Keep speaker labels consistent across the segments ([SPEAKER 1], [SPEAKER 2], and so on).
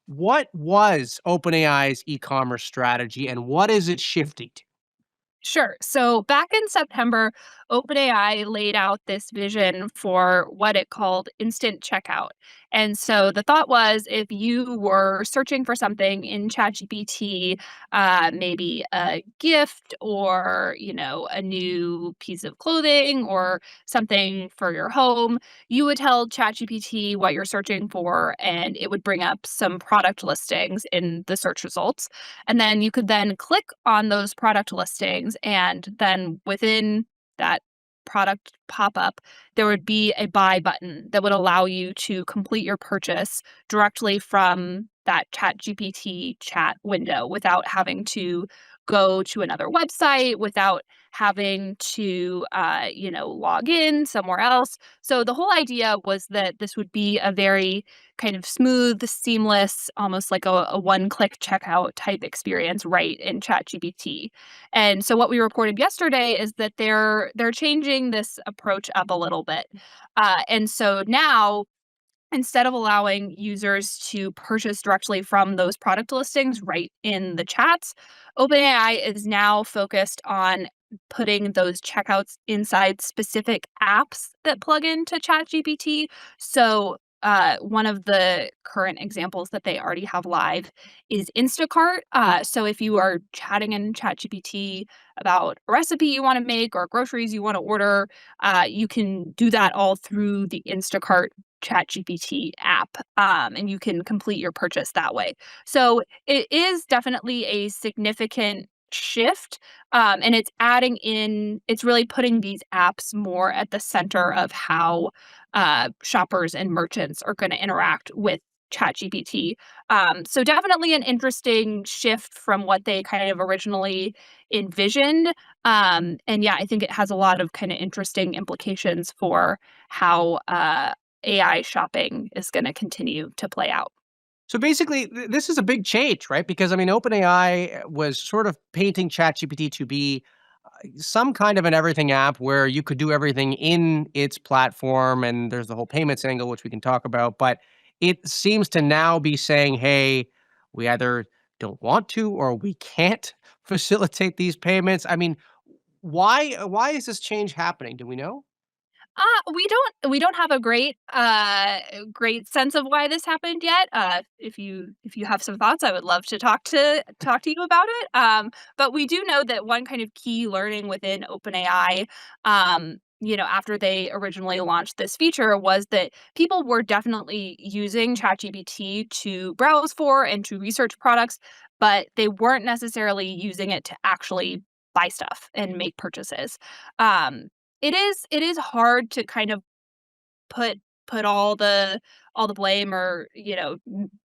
[SPEAKER 1] What was OpenAI's e-commerce strategy and what is it shifting to?
[SPEAKER 2] Sure. So back in September, OpenAI laid out this vision for what it called instant checkout. And so the thought was if you were searching for something in ChatGPT, maybe a gift or, a new piece of clothing or something for your home, you would tell ChatGPT what you're searching for and it would bring up some product listings in the search results. And then you could then click on those product listings, and then within that product pop up, there would be a buy button that would allow you to complete your purchase directly from that Chat GPT chat window without having to go to another website, without having to, log in somewhere else. So the whole idea was that this would be a very kind of smooth, seamless, almost like a one-click checkout type experience right in ChatGPT. And so what we reported yesterday is that they're changing this approach up a little bit. And so now instead of allowing users to purchase directly from those product listings right in the chats, OpenAI is now focused on putting those checkouts inside specific apps that plug into ChatGPT. So, one of the current examples that they already have live is Instacart. So, if you are chatting in ChatGPT about a recipe you want to make or groceries you want to order, you can do that all through the Instacart ChatGPT app, and you can complete your purchase that way. So it is definitely a significant shift, and it's really putting these apps more at the center of how shoppers and merchants are going to interact with ChatGPT. So definitely an interesting shift from what they kind of originally envisioned. And yeah, I think it has a lot of kind of interesting implications for how AI shopping is gonna continue to play out.
[SPEAKER 1] So basically, this is a big change, right? Because I mean, OpenAI was sort of painting ChatGPT to be some kind of an everything app where you could do everything in its platform, and there's the whole payments angle, which we can talk about. But it seems to now be saying, "Hey, we either don't want to or we can't facilitate these payments." I mean, why is this change happening? Do we know?
[SPEAKER 2] We don't have a great sense of why this happened yet. If you have some thoughts, I would love to talk to you about it. But we do know that one kind of key learning within OpenAI, after they originally launched this feature, was that people were definitely using ChatGPT to browse for and to research products, but they weren't necessarily using it to actually buy stuff and make purchases. Um, it is hard to kind of put all the blame or,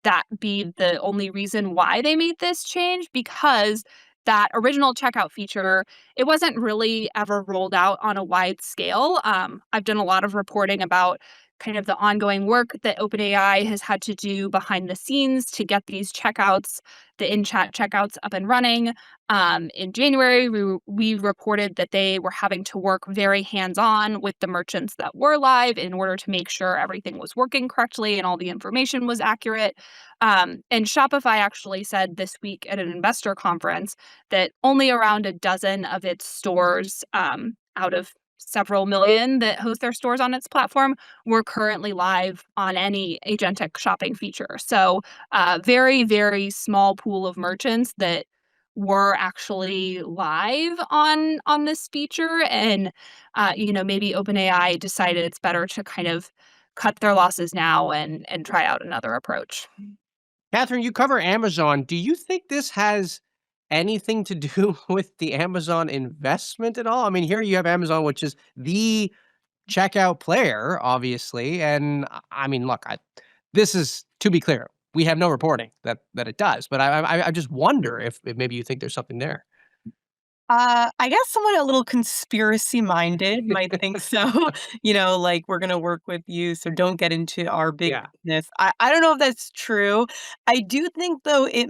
[SPEAKER 2] that be the only reason why they made this change because that original checkout feature, it wasn't really ever rolled out on a wide scale. I've done a lot of reporting about kind of the ongoing work that OpenAI has had to do behind the scenes to get these checkouts, the in-chat checkouts up and running. In January, we reported that they were having to work very hands-on with the merchants that were live in order to make sure everything was working correctly and all the information was accurate. And Shopify actually said this week at an investor conference that only around a dozen of its stores, out of several million that host their stores on its platform, were currently live on any agentic shopping feature. So, very, very small pool of merchants that were actually live on this feature, and maybe OpenAI decided it's better to kind of cut their losses now and try out another approach.
[SPEAKER 1] Catherine, you cover Amazon. Do you think this has anything to do with the Amazon investment at all? I mean, here you have Amazon, which is the checkout player, obviously. And I mean, look, this is to be clear. We have no reporting that it does, but I just wonder if maybe you think there's something there.
[SPEAKER 3] I guess someone a little conspiracy minded might think so. Like we're gonna work with you, so don't get into our big
[SPEAKER 1] Yeah.
[SPEAKER 3] business. I don't know if that's true. I do think though it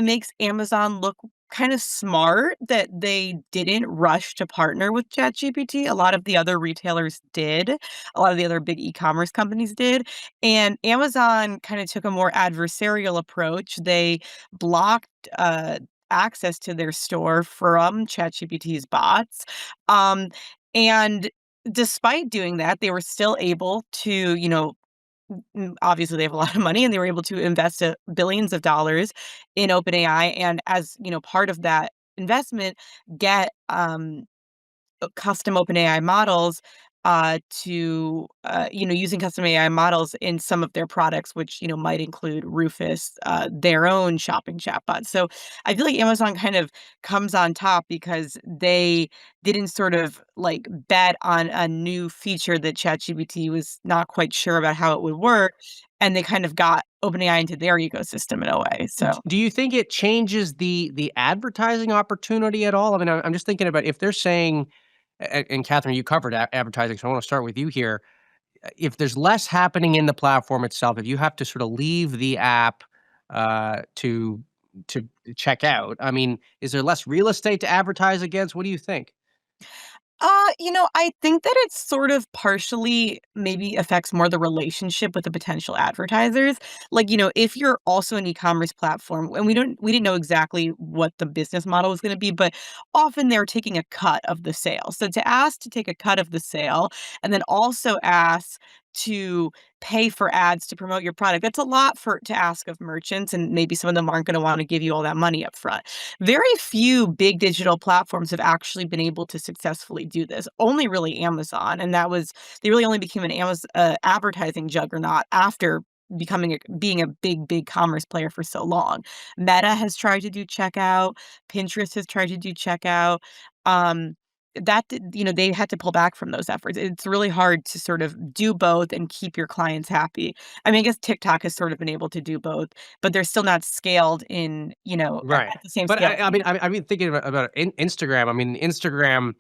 [SPEAKER 3] makes Amazon look kind of smart that they didn't rush to partner with ChatGPT. A lot of the other retailers did. A lot of the other big e-commerce companies did. And Amazon kind of took a more adversarial approach. They blocked access to their store from ChatGPT's bots. Um, and despite doing that, they were still able to, obviously they have a lot of money and they were able to invest billions of dollars in OpenAI. And as, part of that investment, get custom OpenAI models using custom AI models in some of their products, which, might include Rufus, their own shopping chatbot. So I feel like Amazon kind of comes on top because they didn't sort of like bet on a new feature that ChatGPT was not quite sure about how it would work. And they kind of got OpenAI into their ecosystem in a way. So
[SPEAKER 1] Do you think it changes the advertising opportunity at all? I mean, I'm just thinking about if they're saying, and Catherine, you covered advertising, so I want to start with you here. If there's less happening in the platform itself, if you have to sort of leave the app to check out, I mean, is there less real estate to advertise against? What do you think?
[SPEAKER 3] I think that it's sort of partially maybe affects more the relationship with the potential advertisers. Like, if you're also an e-commerce platform, and we didn't know exactly what the business model was going to be, but often they're taking a cut of the sale. So to ask to take a cut of the sale and then also ask to pay for ads to promote your product, that's a lot to ask of merchants, and maybe some of them aren't going to want to give you all that money up front. Very few big digital platforms have actually been able to successfully do this. Only really Amazon, and they really only became an Amazon advertising juggernaut after being a big commerce player for so long. Meta has tried to do checkout. Pinterest has tried to do checkout. Um, they had to pull back from those efforts. It's really hard to sort of do both and keep your clients happy. I mean, I guess TikTok has sort of been able to do both, but they're still not scaled in,
[SPEAKER 1] Right.
[SPEAKER 3] at the same
[SPEAKER 1] But
[SPEAKER 3] scale.
[SPEAKER 1] I mean, thinking about Instagram. I mean, Instagram.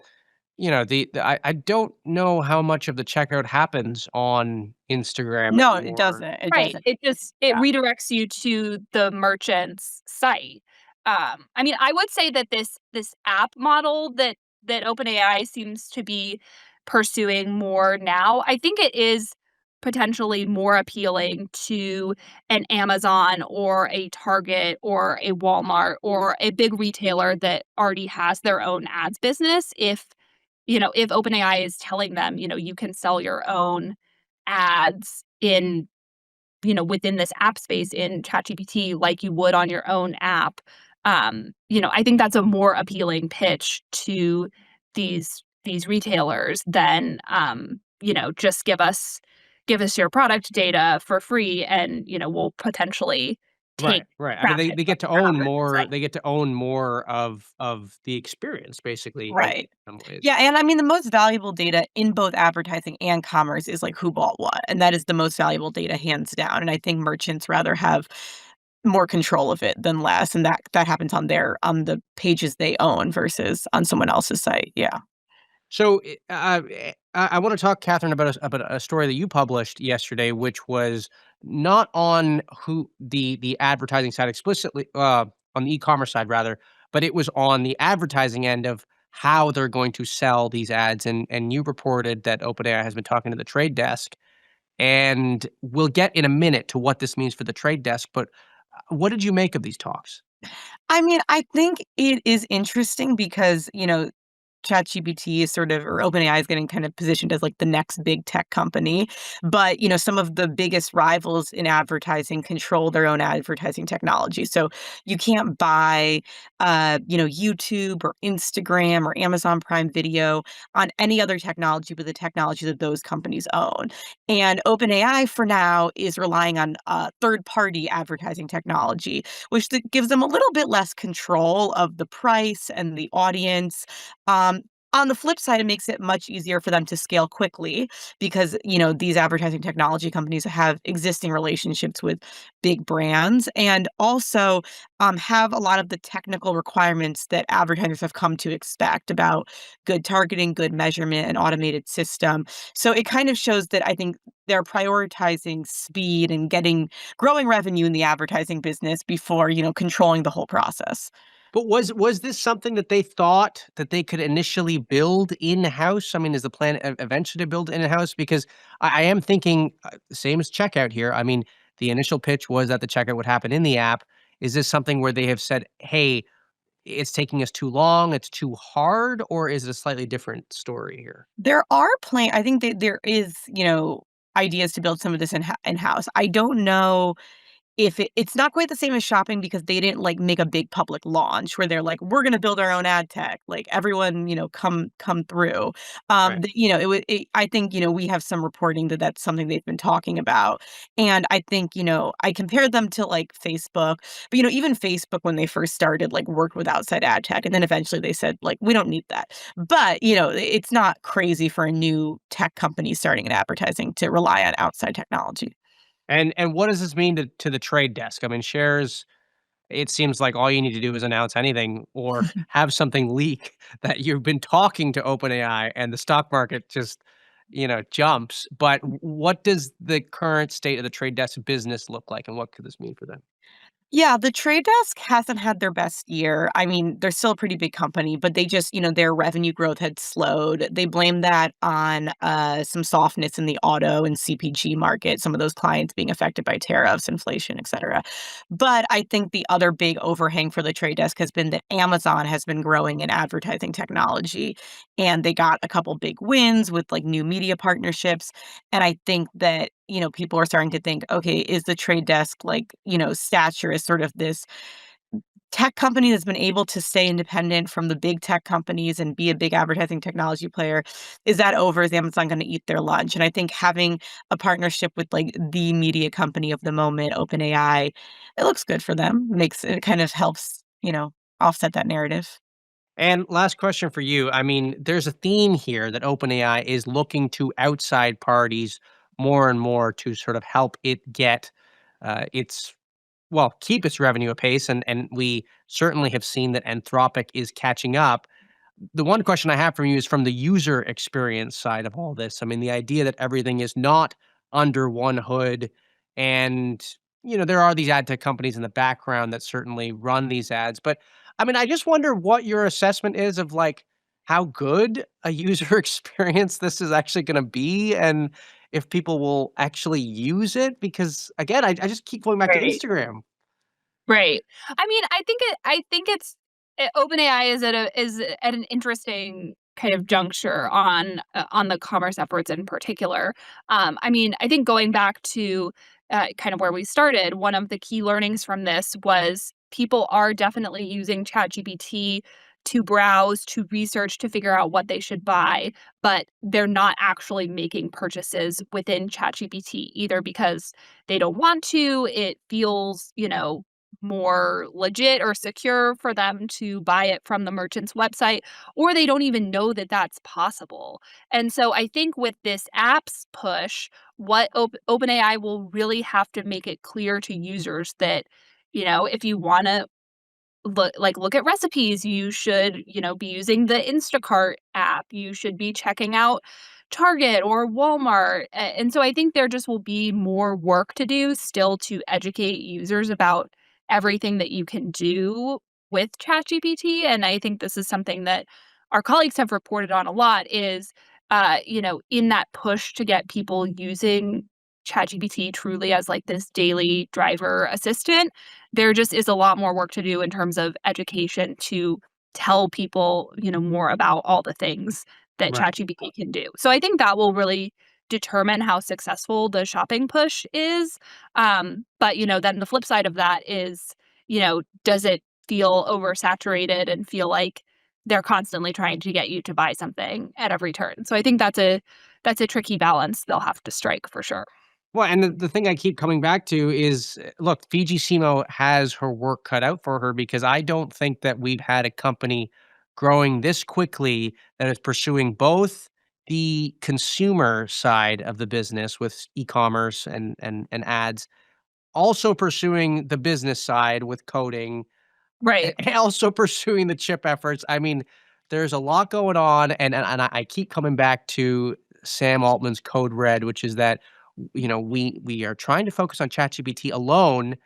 [SPEAKER 1] I don't know how much of the checkout happens on Instagram
[SPEAKER 3] No, it
[SPEAKER 1] anymore.
[SPEAKER 3] doesn't. It
[SPEAKER 2] Right.
[SPEAKER 3] doesn't.
[SPEAKER 2] It
[SPEAKER 3] Yeah.
[SPEAKER 2] redirects you to the merchant's site. I mean, I would say that this app model that OpenAI seems to be pursuing more now, I think it is potentially more appealing to an Amazon or a Target or a Walmart or a big retailer that already has their own ads business if OpenAI is telling them, you can sell your own ads within this app space in ChatGPT like you would on your own app. I think that's a more appealing pitch to these retailers than just give us your product data for free and we'll potentially
[SPEAKER 1] Right,
[SPEAKER 2] take
[SPEAKER 1] right. I mean, they
[SPEAKER 2] traffic
[SPEAKER 1] they
[SPEAKER 2] from
[SPEAKER 1] get to
[SPEAKER 2] your
[SPEAKER 1] own
[SPEAKER 2] merchant
[SPEAKER 1] more.
[SPEAKER 2] site.
[SPEAKER 1] They get to own more of the experience, basically, in
[SPEAKER 3] Right.
[SPEAKER 1] some ways.
[SPEAKER 3] Yeah, and I mean, the most valuable data in both advertising and commerce is like who bought what, and that is the most valuable data hands down. And I think merchants rather have more control of it than less, and that happens on the pages they own versus on someone else's site. Yeah.
[SPEAKER 1] So, I want to talk, Catherine, about a story that you published yesterday, which was not on who the advertising side explicitly, on the e-commerce side rather, but it was on the advertising end of how they're going to sell these ads. And you reported that OpenAI has been talking to the trade desk, and we'll get in a minute to what this means for the trade desk. But what did you make of these talks?
[SPEAKER 3] I mean, I think it is interesting because, ChatGPT is sort of or OpenAI is getting kind of positioned as like the next big tech company. But, some of the biggest rivals in advertising control their own advertising technology. So you can't buy, YouTube or Instagram or Amazon Prime Video on any other technology but the technology that those companies own. And OpenAI for now is relying on third-party advertising technology, which gives them a little bit less control of the price and the audience. um, on the flip side, it makes it much easier for them to scale quickly because, these advertising technology companies have existing relationships with big brands and also have a lot of the technical requirements that advertisers have come to expect about good targeting, good measurement, and automated system. So it kind of shows that I think they're prioritizing speed and growing revenue in the advertising business before, controlling the whole process.
[SPEAKER 1] But was this something that they thought that they could initially build in-house? I mean, is the plan eventually to build in-house? Because I am thinking, same as checkout here. I mean, the initial pitch was that the checkout would happen in the app. Is this something where they have said, "Hey, it's taking us too long, it's too hard," or is it a slightly different story here?
[SPEAKER 3] There are I think that there is, ideas to build some of this in-house. I don't know if it's not quite the same as shopping because they didn't, like, make a big public launch where they're like, "We're gonna build our own ad tech, like, everyone, come through."
[SPEAKER 1] Right.
[SPEAKER 3] I think, we have some reporting that that's something they've been talking about, and I think, I compared them to, like, Facebook, but, even Facebook when they first started, like, worked with outside ad tech, and then eventually they said, like, "We don't need that." But, it's not crazy for a new tech company starting in advertising to rely on outside technology.
[SPEAKER 1] And what does this mean to the trade desk? I mean, shares, it seems like all you need to do is announce anything or have something leak that you've been talking to OpenAI and the stock market just, jumps. But what does the current state of the trade desk business look like, and what could this mean for them?
[SPEAKER 3] Yeah, the Trade Desk hasn't had their best year. I mean, they're still a pretty big company, but they just, their revenue growth had slowed. They blamed that on some softness in the auto and CPG market, some of those clients being affected by tariffs, inflation, et cetera. But I think the other big overhang for the Trade Desk has been that Amazon has been growing in advertising technology. And they got a couple big wins with like new media partnerships. And I think that, people are starting to think, okay, is the Trade Desk like, stature as sort of this tech company that's been able to stay independent from the big tech companies and be a big advertising technology player? Is that over? Is Amazon going to eat their lunch? And I think having a partnership with like the media company of the moment, OpenAI, it looks good for them. Makes it kind of helps, offset that narrative.
[SPEAKER 1] And last question for you. I mean, there's a theme here that OpenAI is looking to outside parties more and more to sort of help it get its keep its revenue apace, and we certainly have seen that Anthropic is catching up. The one question I have for you is from the user experience side of all this. I mean, the idea that everything is not under one hood, and there are these ad tech companies in the background that certainly run these ads. But I mean, I just wonder what your assessment is of like how good a user experience this is actually going to be, and if people will actually use it. Because again, I just keep going back to
[SPEAKER 2] Right.
[SPEAKER 1] Instagram.
[SPEAKER 2] Right. I mean, I think it's OpenAI is at an interesting kind of juncture on the commerce efforts in particular. I mean, I think going back to kind of where we started, one of the key learnings from this was people are definitely using ChatGPT to browse, to research, to figure out what they should buy, but they're not actually making purchases within ChatGPT either because they don't want to. It feels, more legit or secure for them to buy it from the merchant's website, or they don't even know that that's possible. And so I think with this apps push, what OpenAI will really have to make it clear to users that, if you want to look at recipes, you should, be using the Instacart app. You should be checking out Target or Walmart. And so I think there just will be more work to do still to educate users about everything that you can do with ChatGPT. And I think this is something that our colleagues have reported on a lot is in that push to get people using ChatGPT truly as like this daily driver assistant, there just is a lot more work to do in terms of education to tell people, more about all the things that
[SPEAKER 1] Right.
[SPEAKER 2] ChatGPT can do. So I think that will really determine how successful the shopping push is. But then the flip side of that is, does it feel oversaturated and feel like they're constantly trying to get you to buy something at every turn? So I think that's a tricky balance they'll have to strike for sure.
[SPEAKER 1] Well, and the thing I keep coming back to is, look, Fiji Simo has her work cut out for her because I don't think that we've had a company growing this quickly that is pursuing both the consumer side of the business with e-commerce and ads, also pursuing the business side with coding,
[SPEAKER 2] Right.
[SPEAKER 1] and also pursuing the chip efforts. I mean, there's a lot going on, and I keep coming back to Sam Altman's code red, which is that we are trying to focus on ChatGPT alone,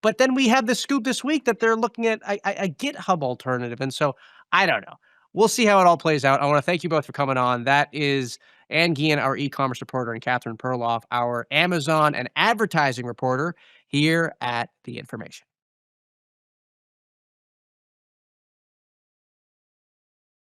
[SPEAKER 1] But then we have the scoop this week that they're looking at a GitHub alternative. And so I don't know. We'll see how it all plays out. I want to thank you both for coming on. That is Ann Gehan, our e-commerce reporter, and Catherine Perloff, our Amazon and advertising reporter here at The Information.